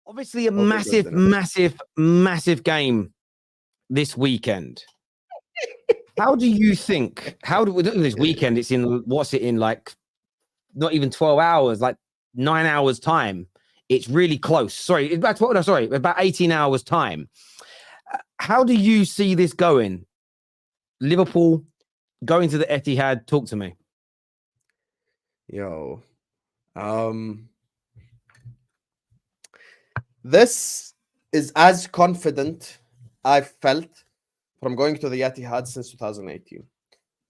Obviously, a Hope it goes massive game this weekend. How do you think? This weekend? It's in what's it in like? Not even 12 hours, like 9 hours time. It's really close. Sorry, about 18 hours time. How do you see this going? Liverpool going to the Etihad. Talk to me. Yo, this is as confident I've felt from going to the Etihad since 2018.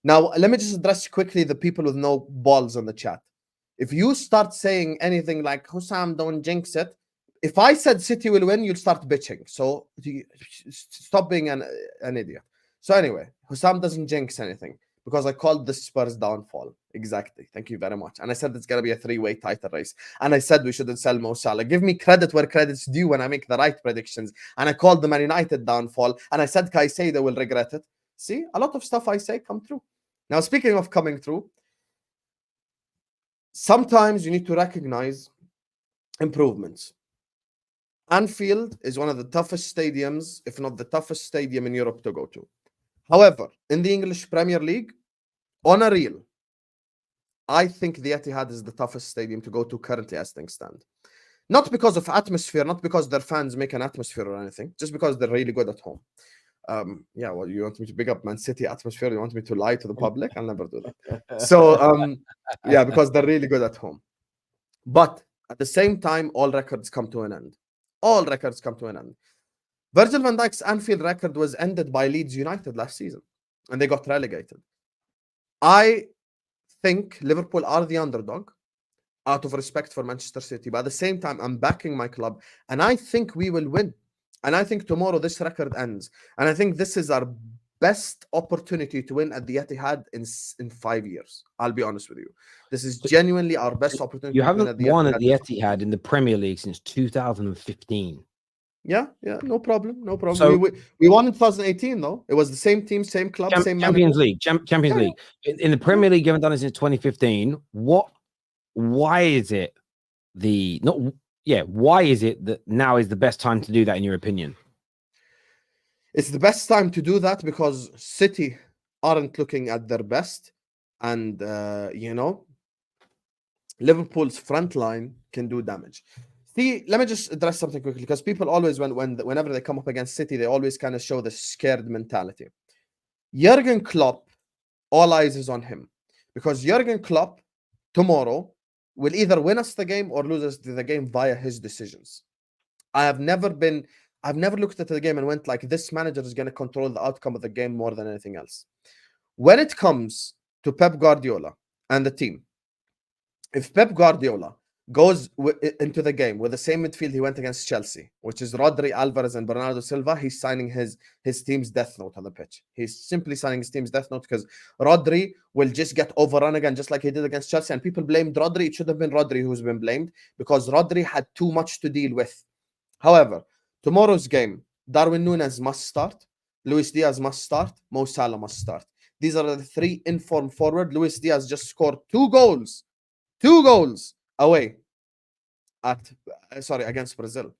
Now, let me just address quickly the people with no balls on the chat. If you start saying anything like, Husam, don't jinx it, if I said City will win, you'll start bitching. So stop being an idiot. So anyway, Husam doesn't jinx anything because I called the Spurs downfall. Exactly. Thank you very much. And I said it's going to be a three-way title race. And I said we shouldn't sell Mo Salah. Give me credit where credit's due when I make the right predictions. And I called the Man United downfall. And I said Caicedo will regret it. See, a lot of stuff I say come true. Now, speaking of coming through, sometimes you need to recognize improvements. Anfield is one of the toughest stadiums, if not the toughest stadium in Europe to go to. However, in the English Premier League, on a real, I think the Etihad is the toughest stadium to go to currently as things stand. Not because of atmosphere, not because their fans make an atmosphere or anything, just because they're really good at home. Yeah, well, you want me to big up Man City atmosphere? You want me to lie to the public? I'll never do that. So, yeah, because they're really good at home. But at the same time, all records come to an end. All records come to an end. Virgil van Dijk's Anfield record was ended by Leeds United last season, and they got relegated. I think Liverpool are the underdog out of respect for Manchester City. But at the same time, I'm backing my club, and I think we will win. And I think tomorrow this record ends. And I think this is our best opportunity to win at the Etihad in 5 years. I'll be honest with you. This is genuinely our best opportunity. You haven't won at the Etihad in the Premier League since 2015. Yeah, no problem. So, we won in 2018, though. It was the same team, same club, same Champions League. Champions League. In the Premier League, you haven't done it since 2015. Why is it why is it that now is the best time to do that, in your opinion? It's the best time to do that because City aren't looking at their best. And, Liverpool's front line can do damage. See, let me just address something quickly because people always, whenever they come up against City, they always kind of show the scared mentality. Jurgen Klopp, all eyes is on him because Jurgen Klopp tomorrow will either win us the game or lose us the game via his decisions. I've never looked at the game and went like, this manager is going to control the outcome of the game more than anything else. When it comes to Pep Guardiola and the team, if Pep Guardiola goes into the game with the same midfield he went against Chelsea, which is Rodri, Alvarez, and Bernardo Silva, he's signing his team's death note on the pitch. He's simply signing his team's death note because Rodri will just get overrun again, just like he did against Chelsea. And people blamed Rodri. It should have been Rodri who's been blamed because Rodri had too much to deal with. However, tomorrow's game, Darwin Núñez must start, Luis Diaz must start, Mo Salah must start. These are the three informed forward. Luis Diaz just scored two goals away against Brazil.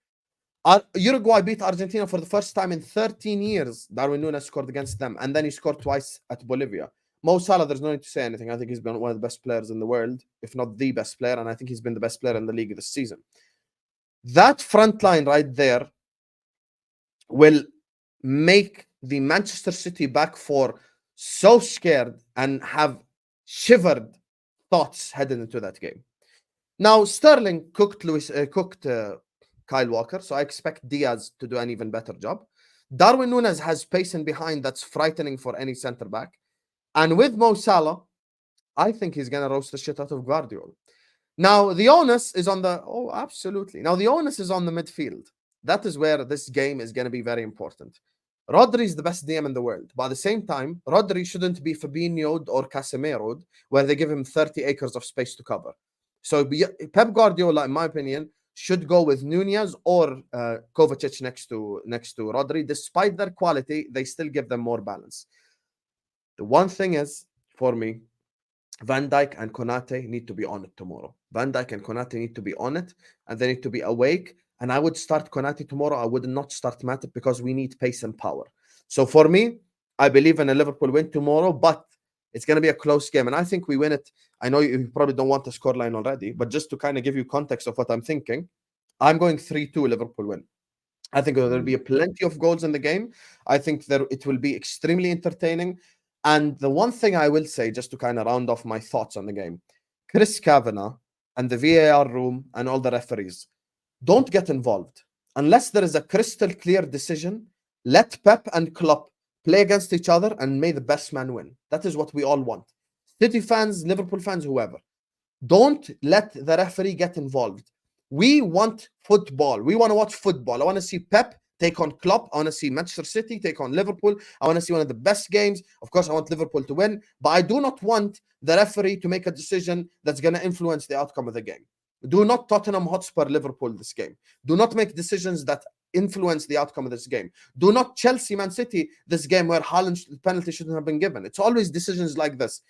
Uruguay beat Argentina for the first time in 13 years. Darwin Núñez scored against them, and then he scored twice at Bolivia. Mo Salah, there's no need to say anything. I think he's been one of the best players in the world, if not the best player, and I think he's been the best player in the league this season. That front line right there will make the Manchester City back four so scared and have shivered thoughts heading into that game. Now, Sterling cooked Kyle Walker, so I expect Diaz to do an even better job. Darwin Núñez has pace in behind that's frightening for any center back. And with Mo Salah, I think he's going to roast the shit out of Guardiola. Now, the onus is on the midfield. That is where this game is going to be very important. Rodri is the best DM in the world, but at the same time, Rodri shouldn't be Fabinho or Casemiro, where they give him 30 acres of space to cover. So Pep Guardiola, in my opinion, should go with Núñez or Kovacic next to Rodri. Despite their quality, they still give them more balance. The one thing is, for me, Van Dijk and Konate need to be on it tomorrow. Van Dijk and Konate need to be on it, and they need to be awake and I would start Konate tomorrow. I would not start Matip because we need pace and power. So for me, I believe in a Liverpool win tomorrow, but it's going to be a close game, and I think we win it. I know you probably don't want the scoreline already, but just to kind of give you context of what I'm thinking, I'm going 3-2 Liverpool win. I think there will be plenty of goals in the game. I think it will be extremely entertaining. And the one thing I will say, just to kind of round off my thoughts on the game, Chris Kavanagh and the VAR room and all the referees, don't get involved. Unless there is a crystal clear decision, let Pep and Klopp play against each other and may the best man win. That is what we all want. City fans, Liverpool fans, whoever. Don't let the referee get involved. We want football. We want to watch football. I want to see Pep take on Klopp. I want to see Manchester City take on Liverpool. I want to see one of the best games. Of course, I want Liverpool to win, but I do not want the referee to make a decision that's going to influence the outcome of the game. Do not Tottenham Hotspur Liverpool this game. Do not make decisions that influence the outcome of this game. Do not Chelsea Man City this game where Haaland's penalty shouldn't have been given. It's always decisions like this.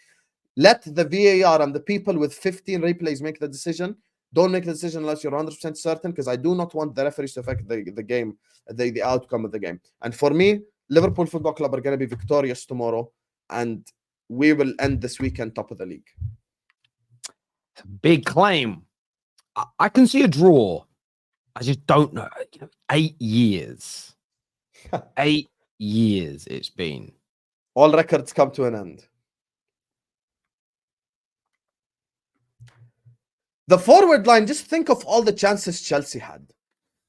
Let the VAR and the people with 15 replays make the decision. Don't make the decision unless you're 100% certain, because I do not want the referees to affect the game, the outcome of the game. And for me, Liverpool Football Club are going to be victorious tomorrow, and we will end this weekend top of the league. Big claim. I can see a draw. I just don't know. 8 years. 8 years it's been. All records come to an end. The forward line, just think of all the chances Chelsea had.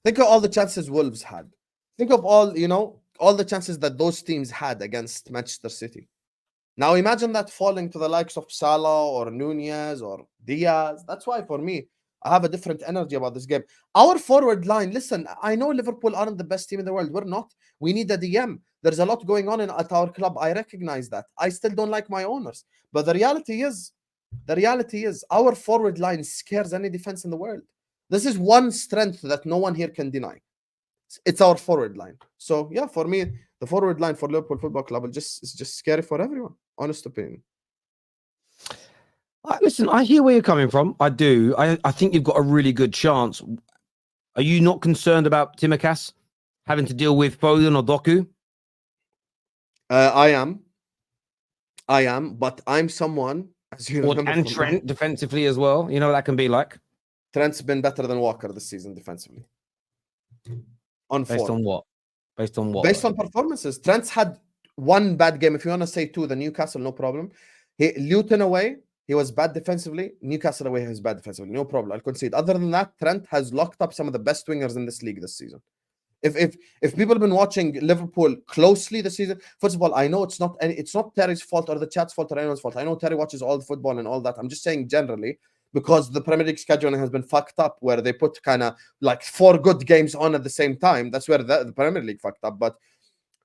Think of all the chances Wolves had. Think of all the chances that those teams had against Manchester City. Now imagine that falling to the likes of Salah or Nunez or Diaz. That's why, for me, I have a different energy about this game. Our forward line, listen, I know Liverpool aren't the best team in the world. We're not. We need a DM. There's a lot going on at our club. I recognize that. I still don't like my owners. But the reality is, our forward line scares any defense in the world. This is one strength that no one here can deny. It's our forward line. So yeah, for me, the forward line for Liverpool Football Club is just scary for everyone. Honest opinion. Listen, I hear where you're coming from. I do. I think you've got a really good chance. Are you not concerned about Tsimikas having to deal with Foden or Doku? I am, but I'm someone, as you remember, and Trent defensively as well. You know what that can be like. Trent's been better than Walker this season defensively. Based on what? Based on performances. Trent's had one bad game. If you want to say two, the Newcastle, no problem. Luton away, he was bad defensively. Newcastle away, he was bad defensively. No problem. I'll concede. Other than that, Trent has locked up some of the best wingers in this league this season. If people have been watching Liverpool closely this season, first of all, I know it's not Terry's fault or the chat's fault or anyone's fault. I know Terry watches all the football and all that. I'm just saying generally, because the Premier League scheduling has been fucked up, where they put kind of like 4 good games on at the same time. That's where the Premier League fucked up. But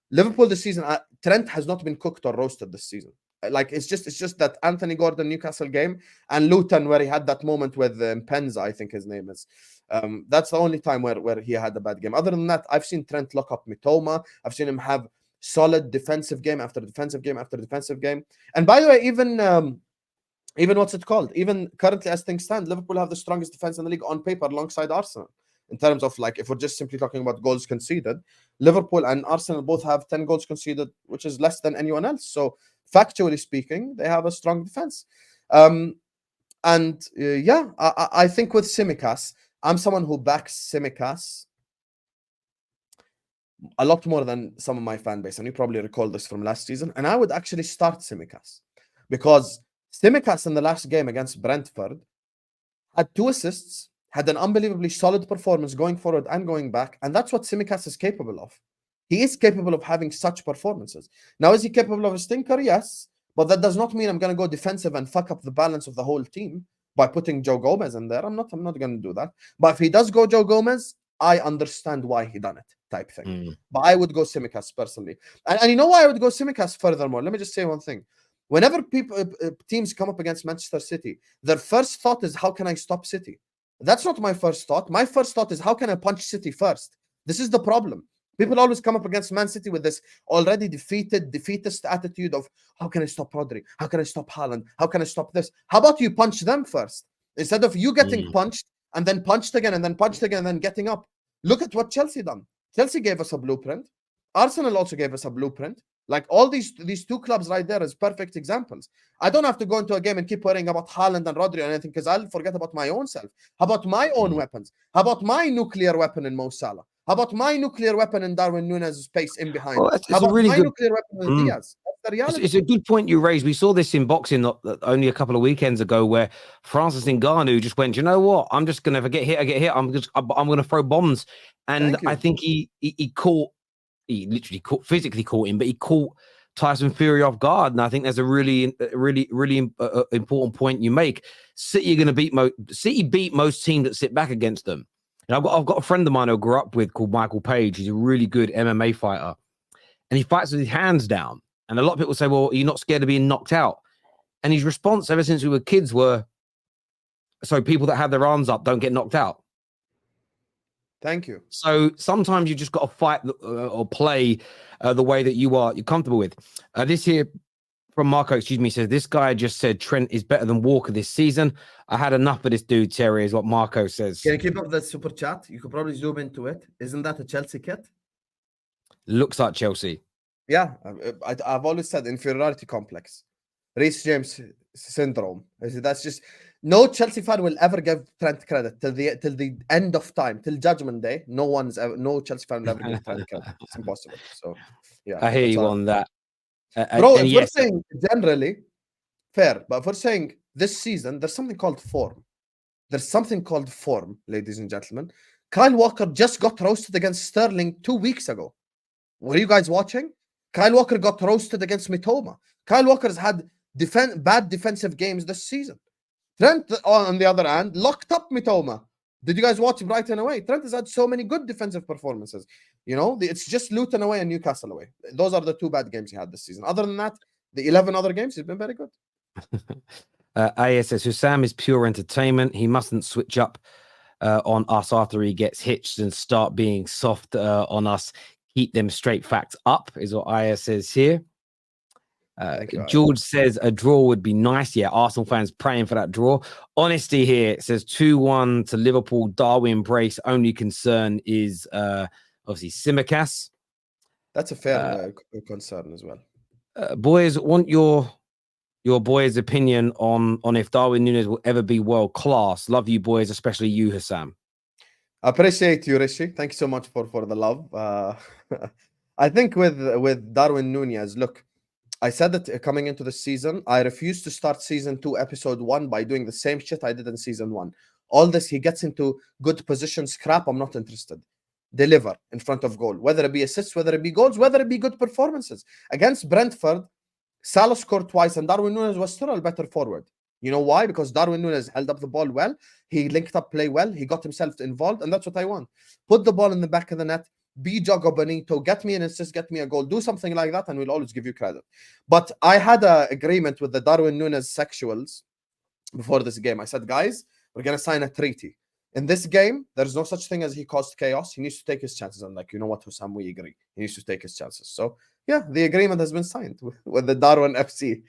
Liverpool this season, Trent has not been cooked or roasted this season. Like it's just that Anthony Gordon Newcastle game and Luton where he had that moment with Penza, I think his name is. That's the only time where he had a bad game. Other than that, I've seen Trent lock up Mitoma. I've seen him have solid defensive game after defensive game after defensive game. And by the way, even what's it called? Even currently as things stand, Liverpool have the strongest defense in the league on paper alongside Arsenal. In terms of, like, if we're just simply talking about goals conceded, Liverpool and Arsenal both have 10 goals conceded, which is less than anyone else. So factually speaking, they have a strong defense. I think with Tsimikas, I'm someone who backs Tsimikas a lot more than some of my fan base, and you probably recall this from last season. And I would actually start Tsimikas because Tsimikas in the last game against Brentford had 2 assists, had an unbelievably solid performance going forward and going back, and that's what Tsimikas is capable of. He is capable of having such performances. Now, is he capable of a stinker? Yes, but that does not mean I'm going to go defensive and fuck up the balance of the whole team by putting Joe Gomez in there. I'm not going to do that. But if he does go Joe Gomez, I understand why he done it, type thing. But I would go Tsimikas personally. And you know why I would go Tsimikas furthermore? Let me just say one thing. Whenever teams come up against Manchester City, their first thought is, how can I stop City? That's not my first thought. My first thought is, how can I punch City first? This is the problem. People always come up against Man City with this already defeatist attitude of, how can I stop Rodri? How can I stop Haaland? How can I stop this? How about you punch them first? Instead of you getting punched and then punched again and then punched again and then getting up. Look at what Chelsea done. Chelsea gave us a blueprint. Arsenal also gave us a blueprint. Like all these two clubs right there is perfect examples. I don't have to go into a game and keep worrying about Haaland and Rodri or anything because I'll forget about my own self. How about my own weapons? How about my nuclear weapon in Mo Salah? How about my nuclear weapon in Darwin Núñez's space in behind? Well, How it's a about really my good. nuclear weapon in Diaz? That's the reality. It's a good point you raised. We saw this in boxing only a couple of weekends ago, where Francis Ngannou just went, you know what? I'm just gonna, if I get hit, I get hit. I'm gonna throw bombs. And I think he literally physically caught him, but he caught Tyson Fury off guard. And I think there's a really important point you make. City are going to beat most teams that sit back against them. And I've got a friend of mine who I grew up with called Michael Page. He's a really good MMA fighter, and he fights with his hands down. And a lot of people say, well, you're not scared of being knocked out. And his response ever since we were kids were, so people that have their arms up don't get knocked out. Thank you. So sometimes you just got to fight or play the way that you're comfortable with. This here from Marco, says, this guy just said Trent is better than Walker this season. I had enough of this dude, Terry, is what Marco says. Can you keep up the super chat? You could probably zoom into it. Isn't that a Chelsea kit? Looks like Chelsea. Yeah, I've always said inferiority complex. Reece James syndrome. That's just... No Chelsea fan will ever give Trent credit till the end of time, till Judgment Day. No Chelsea fan will ever give Trent credit. It's impossible. So, yeah, I hear you on that, bro. If we're saying generally fair, but if we're saying this season, there's something called form. There's something called form, ladies and gentlemen. Kyle Walker just got roasted against Sterling 2 weeks ago. Were you guys watching? Kyle Walker got roasted against Mitoma. Kyle Walker's had bad defensive games this season. Trent, on the other hand, locked up Mitoma. Did you guys watch Brighton away? Trent has had so many good defensive performances. You know, it's just Luton away and Newcastle away. Those are the 2 bad games he had this season. Other than that, the 11 other games, he's been very good. ASS Husam is pure entertainment. He mustn't switch up on us after he gets hitched and start being soft on us. Keep them straight facts up, is what IS says here. George says a draw would be nice. Yeah, Arsenal fans praying for that draw. Honesty here, it says 2-1 to Liverpool. Darwin brace. Only concern is obviously Simicas. That's a fair concern as well. Boys, want your boys' opinion on if Darwin Núñez will ever be world class. Love you, boys, especially you, Husam. Appreciate you, Rishi. Thank you so much for the love. I think with Darwin Núñez, look, I said that coming into the season, I refused to start season 2, episode 1 by doing the same shit I did in season 1. All this, he gets into good positions, crap, I'm not interested. Deliver in front of goal, whether it be assists, whether it be goals, whether it be good performances. Against Brentford, Salah scored twice and Darwin Núñez was still a better forward. You know why? Because Darwin Núñez held up the ball well, he linked up play well, he got himself involved, and that's what I want. Put the ball in the back of the net, be Jogo Bonito, get me an assist, get me a goal, do something like that, and we'll always give you credit. But I had an agreement with the Darwin Núñez sexuals before this game. I said, guys, we're going to sign a treaty. In this game, there's no such thing as he caused chaos. He needs to take his chances. I'm like, you know what, Husam, we agree. He needs to take his chances. So, yeah, the agreement has been signed with the Darwin FC.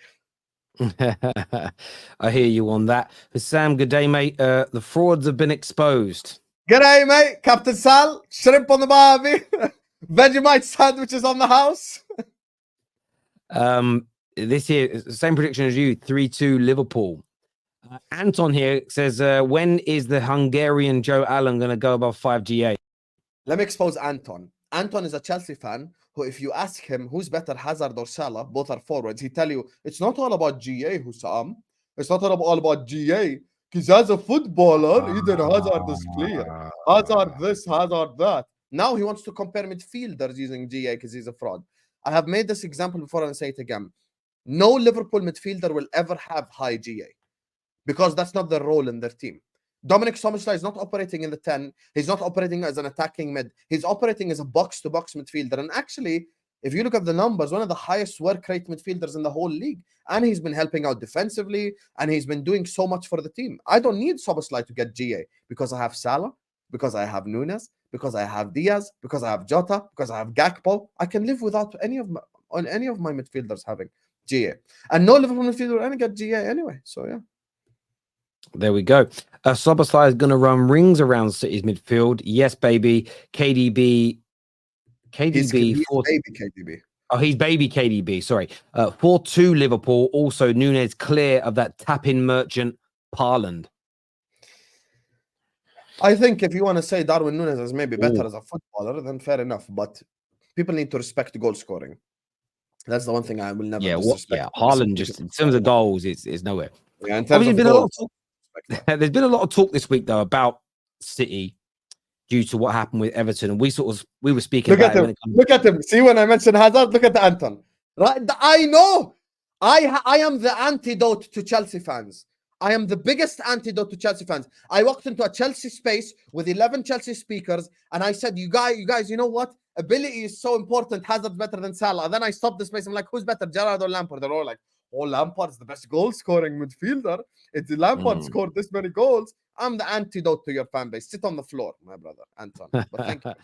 I hear you on that. Husam, good day, mate. The frauds have been exposed. G'day, mate. Captain Sal, shrimp on the barbie, Vegemite sandwiches on the house. This here, same prediction as you, 3-2 Liverpool. Anton here says, when is the Hungarian Joe Allen going to go above 5 GA? Let me expose Anton. Anton is a Chelsea fan who, if you ask him who's better, Hazard or Salah, both are forwards, he tell you, it's not all about GA, Husam. It's not all about GA. Because as a footballer, Eden Hazard is clear. Hazard this, Hazard that. Now he wants to compare midfielders using GA because he's a fraud. I have made this example before and I say it again. No Liverpool midfielder will ever have high GA because that's not their role in their team. Dominic Szoboszlai is not operating in the 10. He's not operating as an attacking mid. He's operating as a box-to-box midfielder. And actually, if you look at the numbers, one of the highest work rate midfielders in the whole league. And he's been helping out defensively, and he's been doing so much for the team. I don't need Szoboszlai to get GA because I have Salah, because I have Núñez, because I have Diaz, because I have Jota, because I have Gakpo. I can live without any of my midfielders having GA. And no Liverpool midfielder will ever get GA anyway. So, yeah. There we go. Soboslai is going to run rings around City's midfield. Yes, baby. KDB. He's KDB. baby KDB. Oh, he's baby KDB. Sorry. 4-2 Liverpool. Also, Nunes clear of that tap-in merchant Parland. I think if you want to say Darwin Nunes is maybe better as a footballer, then fair enough. But people need to respect goal scoring. That's the one thing I will never disrespect. Haaland just in terms of goals, it's nowhere. Yeah, in terms of goals, there's been a lot of talk this week though about City due to what happened with Everton, and we were speaking. Look at him. See, when I mentioned Hazard, look at Anton. Right? I know. I am the antidote to Chelsea fans. I am the biggest antidote to Chelsea fans. I walked into a Chelsea space with 11 Chelsea speakers, and I said, "You guys, you know what? Ability is so important. Hazard's better than Salah." Then I stopped the space. I'm like, "Who's better, Gerrard or Lampard?" They're all like, "Oh, Lampard's the best goal-scoring midfielder. It's Lampard scored this many goals." I'm the antidote to your fan base. Sit on the floor, my brother, Anton. But thank you.